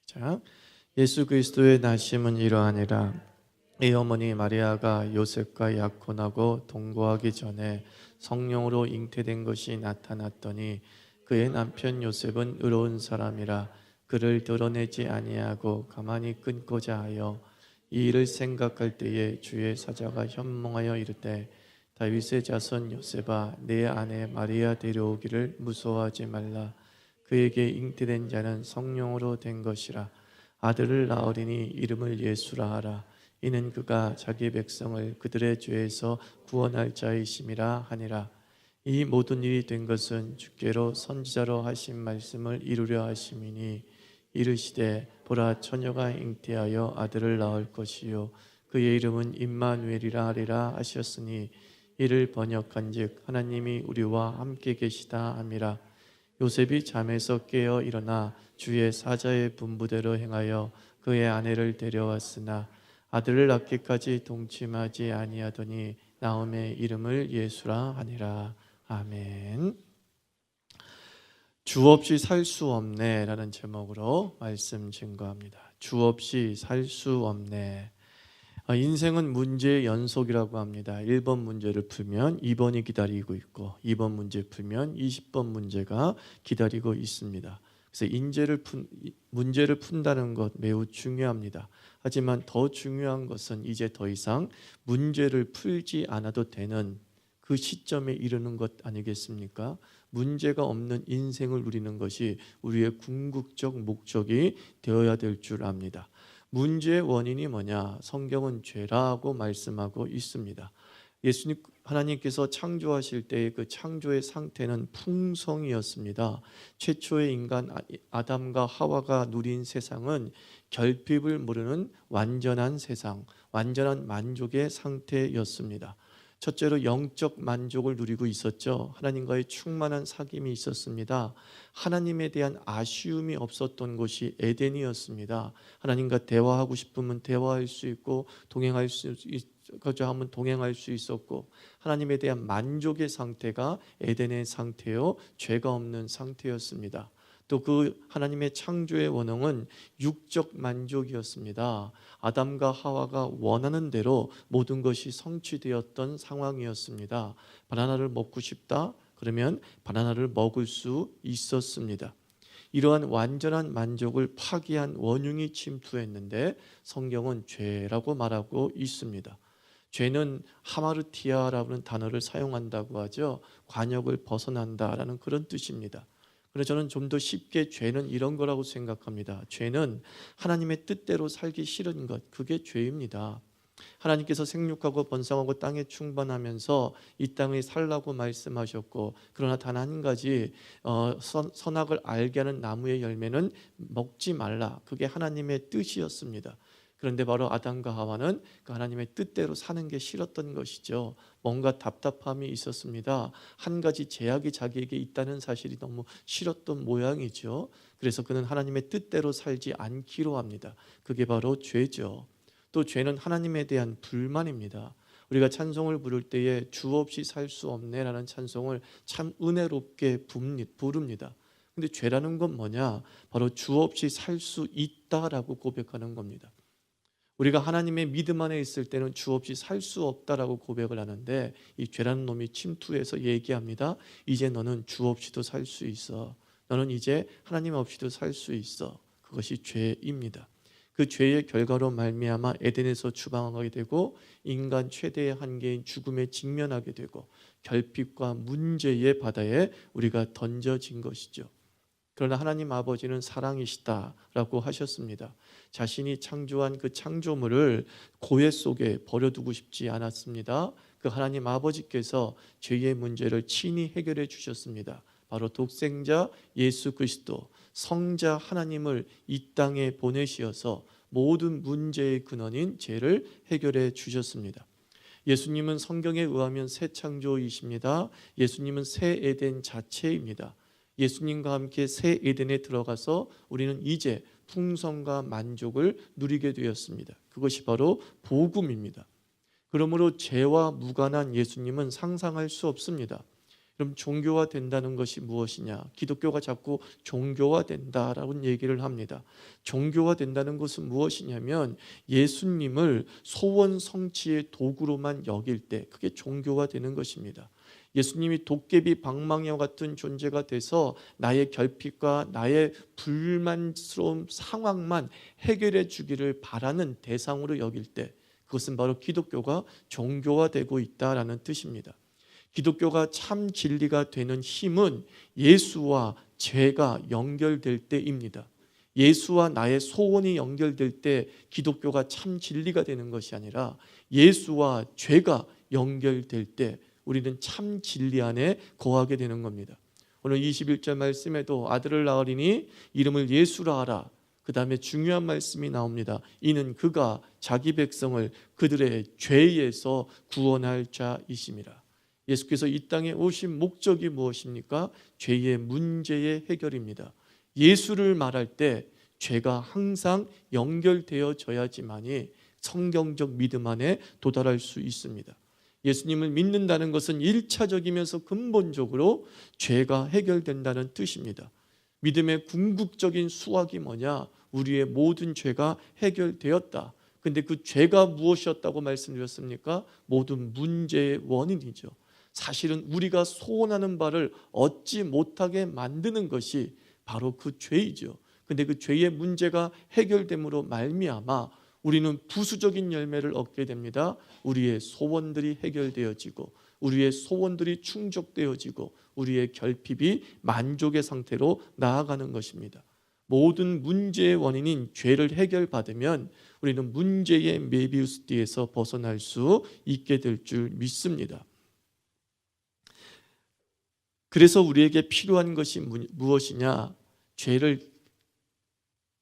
시작. 예수 그리스도의 나심은 이러하니라. 이 어머니 마리아가 요셉과 약혼하고 동거하기 전에 성령으로 잉태된 것이 나타났더니 그의 남편 요셉은 의로운 사람이라 그를 드러내지 아니하고 가만히 끊고자 하여 이 일을 생각할 때에 주의 사자가 현몽하여 이르되 다윗의 자손 요셉아 내 아내 마리아 데려오기를 무서워하지 말라. 그에게 잉태된 자는 성령으로 된 것이라. 아들을 낳으리니 이름을 예수라 하라. 이는 그가 자기 백성을 그들의 죄에서 구원할 자이심이라 하니라. 이 모든 일이 된 것은 주께로 선지자로 하신 말씀을 이루려 하심이니 이르시되 보라 처녀가 잉태하여 아들을 낳을 것이요 그의 이름은 임마누엘이라 하리라 하셨으니 이를 번역한즉 하나님이 우리와 함께 계시다 함이라. 요셉이 잠에서 깨어 일어나 주의 사자의 분부대로 행하여 그의 아내를 데려왔으나 아들을 낳기까지 동침하지 아니하더니 나음의 이름을 예수라 하니라. 아멘. 주 없이 살 수 없네 라는 제목으로 말씀 증거합니다. 주 없이 살 수 없네. 인생은 문제의 연속이라고 합니다. 1번 문제를 풀면 2번이 기다리고 있고 2번 문제 풀면 20번 문제가 기다리고 있습니다. 그래서 문제를 푼다는 것 매우 중요합니다. 하지만 더 중요한 것은 이제 더 이상 문제를 풀지 않아도 되는 그 시점에 이르는 것 아니겠습니까? 문제가 없는 인생을 누리는 것이 우리의 궁극적 목적이 되어야 될 줄 압니다. 문제의 원인이 뭐냐? 성경은 죄라고 말씀하고 있습니다. 하나님께서 창조하실 때의 그 창조의 상태는 풍성이었습니다. 최초의 인간 아담과 하와가 누린 세상은 결핍을 모르는 완전한 세상, 완전한 만족의 상태였습니다. 첫째로 영적 만족을 누리고 있었죠. 하나님과의 충만한 사귐이 있었습니다. 하나님에 대한 아쉬움이 없었던 곳이 에덴이었습니다. 하나님과 대화하고 싶으면 대화할 수 있고 동행하고자 하면 동행할 수 있었고 하나님에 대한 만족의 상태가 에덴의 상태요 죄가 없는 상태였습니다. 또 그 하나님의 창조의 원형은 육적 만족이었습니다. 아담과 하와가 원하는 대로 모든 것이 성취되었던 상황이었습니다. 바나나를 먹고 싶다 그러면 바나나를 먹을 수 있었습니다. 이러한 완전한 만족을 파기한 원흉이 침투했는데 성경은 죄라고 말하고 있습니다. 죄는 하마르티아라는 단어를 사용한다고 하죠. 관역을 벗어난다라는 그런 뜻입니다. 그래서 저는 좀 더 쉽게 죄는 이런 거라고 생각합니다. 죄는 하나님의 뜻대로 살기 싫은 것, 그게 죄입니다. 하나님께서 생육하고 번성하고 땅에 충만하면서 이 땅에 살라고 말씀하셨고 그러나 단 한 가지 선악을 알게 하는 나무의 열매는 먹지 말라. 그게 하나님의 뜻이었습니다. 그런데 바로 아담과 하와는 그 하나님의 뜻대로 사는 게 싫었던 것이죠. 뭔가 답답함이 있었습니다. 한 가지 제약이 자기에게 있다는 사실이 너무 싫었던 모양이죠. 그래서 그는 하나님의 뜻대로 살지 않기로 합니다. 그게 바로 죄죠. 또 죄는 하나님에 대한 불만입니다. 우리가 찬송을 부를 때에 주 없이 살 수 없네라는 찬송을 참 은혜롭게 부릅니다. 근데 죄라는 건 뭐냐? 바로 주 없이 살 수 있다라고 고백하는 겁니다. 우리가 하나님의 믿음 안에 있을 때는 주 없이 살 수 없다라고 고백을 하는데 이 죄라는 놈이 침투해서 얘기합니다. 이제 너는 주 없이도 살 수 있어. 너는 이제 하나님 없이도 살 수 있어. 그것이 죄입니다. 그 죄의 결과로 말미암아 에덴에서 추방하게 되고 인간 최대의 한계인 죽음에 직면하게 되고 결핍과 문제의 바다에 우리가 던져진 것이죠. 그러나 하나님 아버지는 사랑이시다라고 하셨습니다. 자신이 창조한 그 창조물을 고해 속에 버려두고 싶지 않았습니다. 그 하나님 아버지께서 죄의 문제를 친히 해결해 주셨습니다. 바로 독생자 예수 그리스도 성자 하나님을 이 땅에 보내시어서 모든 문제의 근원인 죄를 해결해 주셨습니다. 예수님은 성경에 의하면 새 창조이십니다. 예수님은 새 에덴 자체입니다. 예수님과 함께 새 에덴에 들어가서 우리는 이제 풍성과 만족을 누리게 되었습니다. 그것이 바로 복음입니다. 그러므로 죄와 무관한 예수님은 상상할 수 없습니다. 그럼 종교화된다는 것이 무엇이냐? 기독교가 자꾸 종교화된다라고 얘기를 합니다. 종교화된다는 것은 무엇이냐면 예수님을 소원 성취의 도구로만 여길 때 그게 종교화되는 것입니다. 예수님이 도깨비 방망이와 같은 존재가 돼서 나의 결핍과 나의 불만스러운 상황만 해결해 주기를 바라는 대상으로 여길 때 그것은 바로 기독교가 종교화되고 있다라는 뜻입니다. 기독교가 참 진리가 되는 힘은 예수와 죄가 연결될 때입니다. 예수와 나의 소원이 연결될 때 기독교가 참 진리가 되는 것이 아니라 예수와 죄가 연결될 때 우리는 참 진리 안에 거하게 되는 겁니다. 오늘 21절 말씀에도 아들을 낳으리니 이름을 예수라 하라. 그 다음에 중요한 말씀이 나옵니다. 이는 그가 자기 백성을 그들의 죄에서 구원할 자이심이라. 예수께서 이 땅에 오신 목적이 무엇입니까? 죄의 문제의 해결입니다. 예수를 말할 때 죄가 항상 연결되어져야지만이 성경적 믿음 안에 도달할 수 있습니다. 예수님을 믿는다는 것은 1차적이면서 근본적으로 죄가 해결된다는 뜻입니다. 믿음의 궁극적인 수확이 뭐냐? 우리의 모든 죄가 해결되었다. 근데 그 죄가 무엇이었다고 말씀드렸습니까? 모든 문제의 원인이죠. 사실은 우리가 소원하는 바를 얻지 못하게 만드는 것이 바로 그 죄이죠. 근데 그 죄의 문제가 해결됨으로 말미암아 우리는 부수적인 열매를 얻게 됩니다. 우리의 소원들이 해결되어지고 우리의 소원들이 충족되어지고 우리의 결핍이 만족의 상태로 나아가는 것입니다. 모든 문제의 원인인 죄를 해결받으면 우리는 문제의 메비우스띠에서 벗어날 수 있게 될 줄 믿습니다. 그래서 우리에게 필요한 것이 무엇이냐? 죄를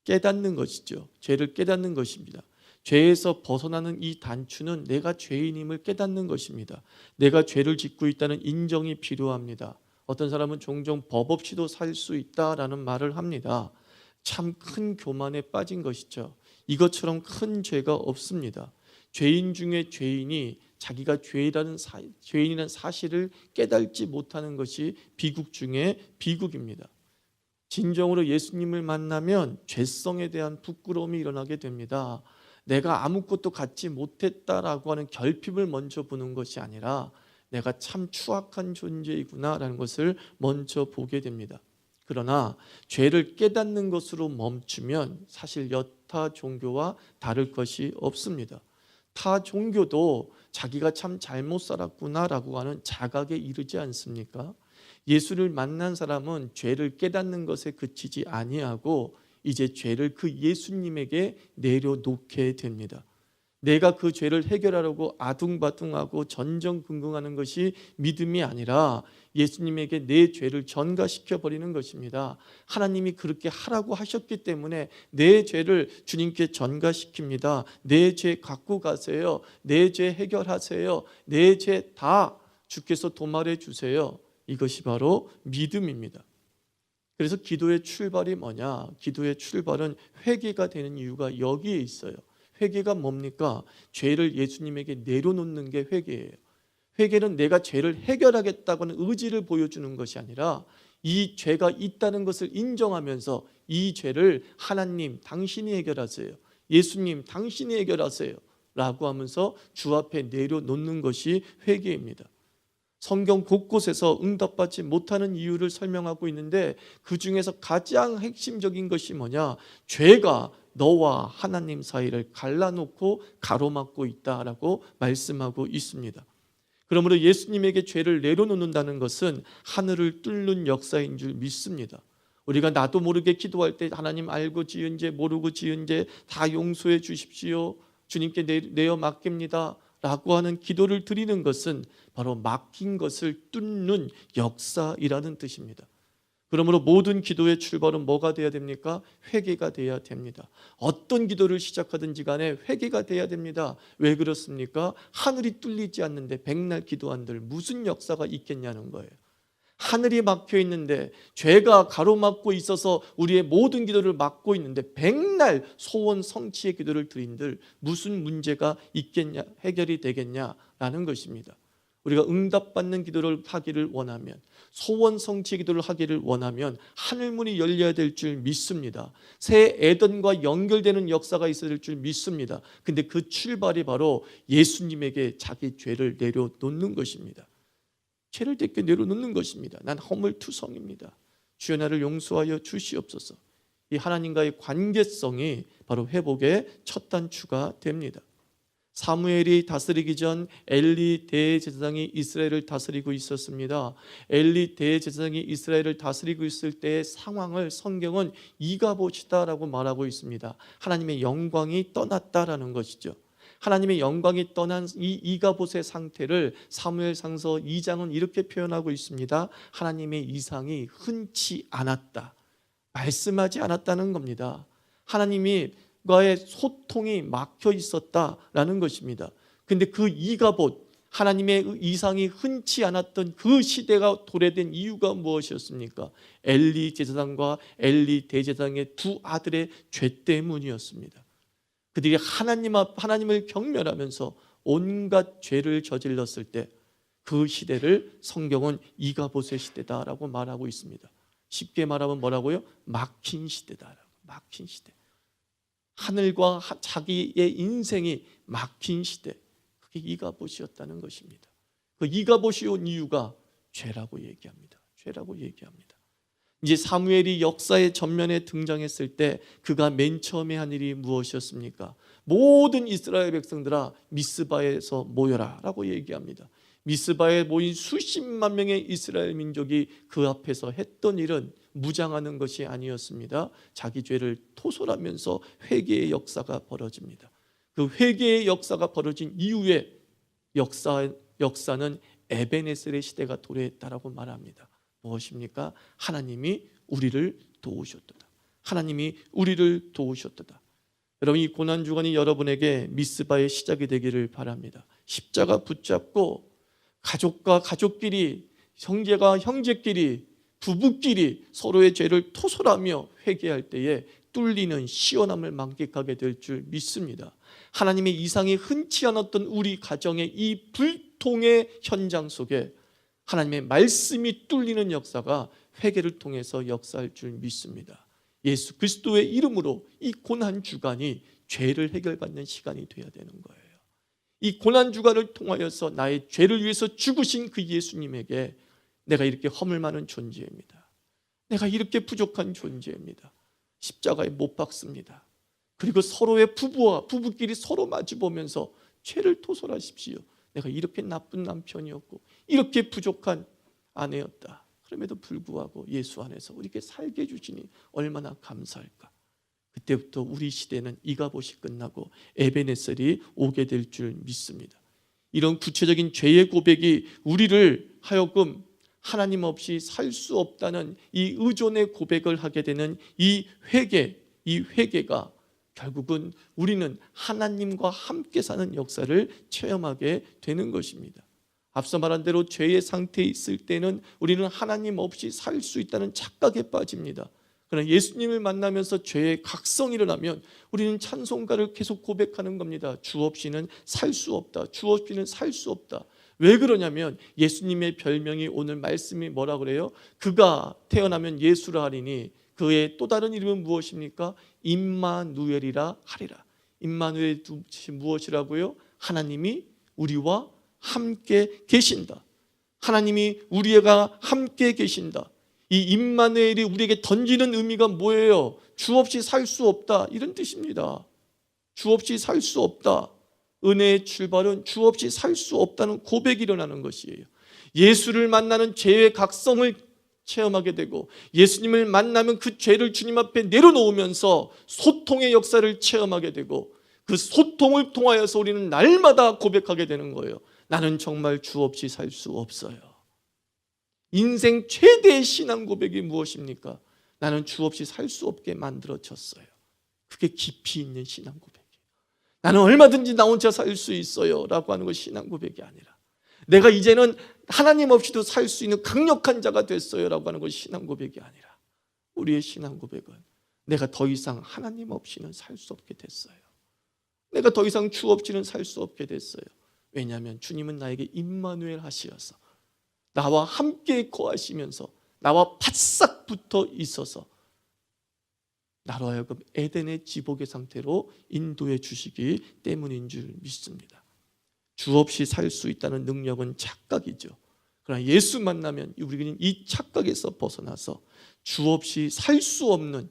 깨닫는 것이죠. 죄를 깨닫는 것입니다. 죄에서 벗어나는 이 단추는 내가 죄인임을 깨닫는 것입니다. 내가 죄를 짓고 있다는 인정이 필요합니다. 어떤 사람은 종종 법 없이도 살 수 있다라는 말을 합니다. 참 큰 교만에 빠진 것이죠. 이것처럼 큰 죄가 없습니다. 죄인 중에 죄인이 자기가 죄인이라는 사실을 깨닫지 못하는 것이 비극 중에 비극입니다. 진정으로 예수님을 만나면 죄성에 대한 부끄러움이 일어나게 됩니다. 내가 아무것도 갖지 못했다라고 하는 결핍을 먼저 보는 것이 아니라 내가 참 추악한 존재이구나라는 것을 먼저 보게 됩니다. 그러나 죄를 깨닫는 것으로 멈추면 사실 여타 종교와 다를 것이 없습니다. 타 종교도 자기가 참 잘못 살았구나라고 하는 자각에 이르지 않습니까? 예수를 만난 사람은 죄를 깨닫는 것에 그치지 아니하고 이제 죄를 그 예수님에게 내려놓게 됩니다. 내가 그 죄를 해결하려고 아둥바둥하고 전전긍긍하는 것이 믿음이 아니라 예수님에게 내 죄를 전가시켜 버리는 것입니다. 하나님이 그렇게 하라고 하셨기 때문에 내 죄를 주님께 전가시킵니다. 내 죄 갖고 가세요. 내 죄 해결하세요. 내 죄 다 주께서 도말해 주세요. 이것이 바로 믿음입니다. 그래서 기도의 출발이 뭐냐? 기도의 출발은 회개가 되는 이유가 여기에 있어요. 회개가 뭡니까? 죄를 예수님에게 내려놓는 게 회개예요. 회개는 내가 죄를 해결하겠다고는 의지를 보여주는 것이 아니라 이 죄가 있다는 것을 인정하면서 이 죄를 하나님 당신이 해결하세요. 예수님 당신이 해결하세요. 라고 하면서 주 앞에 내려놓는 것이 회개입니다. 성경 곳곳에서 응답받지 못하는 이유를 설명하고 있는데 그 중에서 가장 핵심적인 것이 뭐냐? 죄가 너와 하나님 사이를 갈라놓고 가로막고 있다라고 말씀하고 있습니다. 그러므로 예수님에게 죄를 내려놓는다는 것은 하늘을 뚫는 역사인 줄 믿습니다. 우리가 나도 모르게 기도할 때 하나님 알고 지은 죄 모르고 지은 죄 다 용서해 주십시오. 주님께 내어 맡깁니다. 라고 하는 기도를 드리는 것은 바로 막힌 것을 뚫는 역사이라는 뜻입니다. 그러므로 모든 기도의 출발은 뭐가 돼야 됩니까? 회개가 돼야 됩니다. 어떤 기도를 시작하든지 간에 회개가 돼야 됩니다. 왜 그렇습니까? 하늘이 뚫리지 않는데 백날 기도한들 무슨 역사가 있겠냐는 거예요. 하늘이 막혀 있는데 죄가 가로막고 있어서 우리의 모든 기도를 막고 있는데 백날 소원 성취의 기도를 드린들 무슨 문제가 있겠냐, 해결이 되겠냐라는 것입니다. 우리가 응답받는 기도를 하기를 원하면, 소원 성취 기도를 하기를 원하면 하늘문이 열려야 될 줄 믿습니다. 새 에덴과 연결되는 역사가 있어야 될 줄 믿습니다. 근데 그 출발이 바로 예수님에게 자기 죄를 내려놓는 것입니다. 죄를 대께 내려놓는 것입니다. 난 허물투성입니다. 주여 나를 용서하여 주시옵소서. 이 하나님과의 관계성이 바로 회복의 첫 단추가 됩니다. 사무엘이 다스리기 전 엘리 대제사장이 이스라엘을 다스리고 있었습니다. 엘리 대제사장이 이스라엘을 다스리고 있을 때의 상황을 성경은 이가봇이다라고 말하고 있습니다. 하나님의 영광이 떠났다라는 것이죠. 하나님의 영광이 떠난 이 이가봇의 상태를 사무엘상서 2장은 이렇게 표현하고 있습니다. 하나님의 이상이 흔치 않았다, 말씀하지 않았다는 겁니다. 하나님과의 소통이 막혀 있었다라는 것입니다. 근데 그 이가봇, 하나님의 이상이 흔치 않았던 그 시대가 도래된 이유가 무엇이었습니까? 엘리 제사장과 엘리 대제사장의 두 아들의 죄 때문이었습니다. 그들이 하나님을 경멸하면서 온갖 죄를 저질렀을 때 그 시대를 성경은 이가봇의 시대다라고 말하고 있습니다. 쉽게 말하면 뭐라고요? 막힌 시대다라고. 막힌 시대. 하늘과 자기의 인생이 막힌 시대. 그게 이가봇이었다는 것입니다. 그 이가봇이 온 이유가 죄라고 얘기합니다. 죄라고 얘기합니다. 이제 사무엘이 역사의 전면에 등장했을 때 그가 맨 처음에 한 일이 무엇이었습니까? 모든 이스라엘 백성들아 미스바에서 모여라 라고 얘기합니다. 미스바에 모인 수십만 명의 이스라엘 민족이 그 앞에서 했던 일은 무장하는 것이 아니었습니다. 자기 죄를 토설하면서 회개의 역사가 벌어집니다. 그 회개의 역사가 벌어진 이후에 역사는 에베네셀의 시대가 도래했다라고 말합니다. 무엇입니까? 하나님이 우리를 도우셨도다. 하나님이 우리를 도우셨도다. 여러분, 이 고난주간이 여러분에게 미스바의 시작이 되기를 바랍니다. 십자가 붙잡고 가족과 가족끼리, 형제가 형제끼리, 부부끼리 서로의 죄를 토설하며 회개할 때에 뚫리는 시원함을 만끽하게 될 줄 믿습니다. 하나님의 이상이 흔치 않았던 우리 가정의 이 불통의 현장 속에 하나님의 말씀이 뚫리는 역사가 회개를 통해서 역사할 줄 믿습니다. 예수 그리스도의 이름으로 이 고난주간이 죄를 해결받는 시간이 되어야 되는 거예요. 이 고난주간을 통하여서 나의 죄를 위해서 죽으신 그 예수님에게 내가 이렇게 허물 많은 존재입니다. 내가 이렇게 부족한 존재입니다. 십자가에 못 박습니다. 그리고 서로의 부부끼리 서로 마주보면서 죄를 토설하십시오. 내가 이렇게 나쁜 남편이었고 이렇게 부족한 아내였다. 그럼에도 불구하고 예수 안에서 우리에게 살게 해주시니 얼마나 감사할까. 그때부터 우리 시대는 이가봇이 끝나고 에베네셀이 오게 될 줄 믿습니다. 이런 구체적인 죄의 고백이 우리를 하여금 하나님 없이 살 수 없다는 이 의존의 고백을 하게 되는 이 회개가 결국은 우리는 하나님과 함께 사는 역사를 체험하게 되는 것입니다. 앞서 말한 대로 죄의 상태에 있을 때는 우리는 하나님 없이 살 수 있다는 착각에 빠집니다. 그러나 예수님을 만나면서 죄의 각성이 일어나면 우리는 찬송가를 계속 고백하는 겁니다. 주 없이는 살 수 없다. 주 없이는 살 수 없다. 왜 그러냐면 예수님의 별명이 오늘 말씀이 뭐라 그래요? 그가 태어나면 예수라 하리니 그의 또 다른 이름은 무엇입니까? 임마누엘이라 하리라. 임마누엘이 무엇이라고요? 하나님이 우리와 함께 계신다. 하나님이 우리가 함께 계신다. 이 임마누엘이 우리에게 던지는 의미가 뭐예요? 주 없이 살 수 없다, 이런 뜻입니다. 주 없이 살 수 없다. 은혜의 출발은 주 없이 살 수 없다는 고백이 일어나는 것이에요. 예수를 만나는 죄의 각성을 체험하게 되고 예수님을 만나면 그 죄를 주님 앞에 내려놓으면서 소통의 역사를 체험하게 되고 그 소통을 통하여서 우리는 날마다 고백하게 되는 거예요. 나는 정말 주 없이 살 수 없어요. 인생 최대의 신앙 고백이 무엇입니까? 나는 주 없이 살 수 없게 만들어졌어요. 그게 깊이 있는 신앙 고백이에요. 나는 얼마든지 나 혼자 살 수 있어요 라고 하는 것이 신앙 고백이 아니라 내가 이제는 하나님 없이도 살 수 있는 강력한 자가 됐어요 라고 하는 것이 신앙 고백이 아니라 우리의 신앙 고백은 내가 더 이상 하나님 없이는 살 수 없게 됐어요. 내가 더 이상 주 없이는 살 수 없게 됐어요. 왜냐하면 주님은 나에게 임마누엘 하시어서 나와 함께 거하시면서 나와 바싹 붙어 있어서 나로 하여금 에덴의 지복의 상태로 인도해 주시기 때문인 줄 믿습니다. 주 없이 살 수 있다는 능력은 착각이죠. 그러나 예수 만나면 우리는 이 착각에서 벗어나서 주 없이 살 수 없는,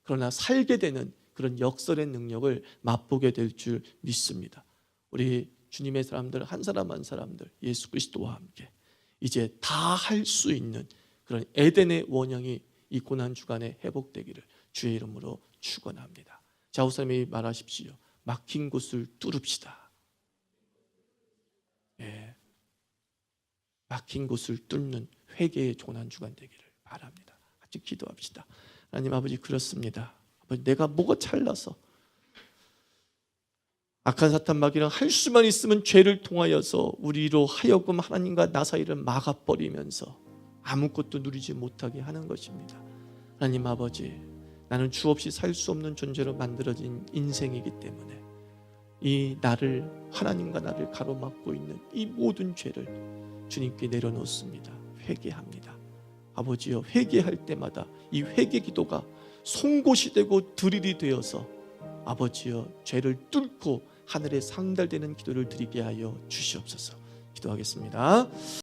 그러나 살게 되는 그런 역설의 능력을 맛보게 될 줄 믿습니다. 우리 주님의 사람들 한 사람 한 사람들 예수 그리스도와 함께 이제 다 할 수 있는 그런 에덴의 원형이 이 고난주간에 회복되기를 주의 이름으로 축원합니다. 좌우사님이 말하십시오. 막힌 곳을 뚫읍시다. 예. 막힌 곳을 뚫는 회개의 고난주간 되기를 바랍니다. 같이 기도합시다. 하나님 아버지, 그렇습니다. 아버지, 내가 뭐가 찰나서 악한 사탄 마귀는 할 수만 있으면 죄를 통하여서 우리로 하여금 하나님과 나 사이를 막아버리면서 아무것도 누리지 못하게 하는 것입니다. 하나님 아버지, 나는 주 없이 살 수 없는 존재로 만들어진 인생이기 때문에 이 나를, 하나님과 나를 가로막고 있는 이 모든 죄를 주님께 내려놓습니다. 회개합니다. 아버지여, 회개할 때마다 이 회개 기도가 송곳이 되고 드릴이 되어서 아버지여, 죄를 뚫고 하늘에 상달되는 기도를 드리게 하여 주시옵소서. 기도하겠습니다.